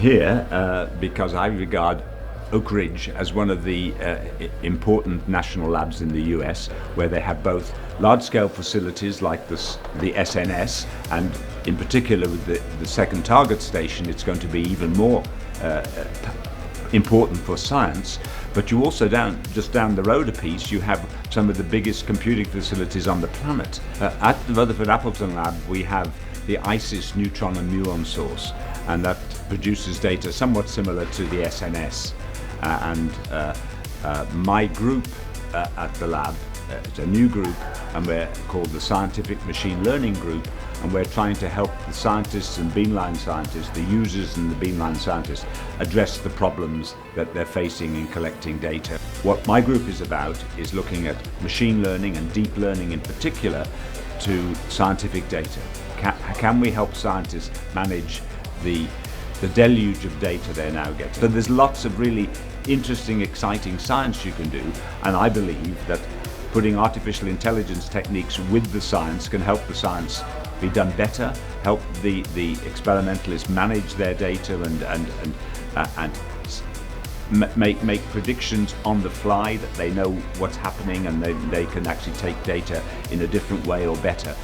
here because I regard Oak Ridge as one of the important national labs in the US, where they have both large-scale facilities like the SNS, and in particular with the second target station, it's going to be even more important for science. But you also just down the road a piece, you have some of the biggest computing facilities on the planet. At the Rutherford Appleton lab, we have the ISIS neutron and muon source, and that produces data somewhat similar to the SNS. My group at the lab, it's a new group, and we're called the Scientific Machine Learning Group, and we're trying to help the scientists and beamline scientists, the users and the beamline scientists, address the problems that they're facing in collecting data. What my group is about is looking at machine learning and deep learning in particular to scientific data. Can we help scientists manage the deluge of data they're now getting? So there's lots of really interesting, exciting science you can do, and I believe that putting artificial intelligence techniques with the science can help the science be done better, help the experimentalists manage their data and make predictions on the fly, that they know what's happening and they can actually take data in a different way or better.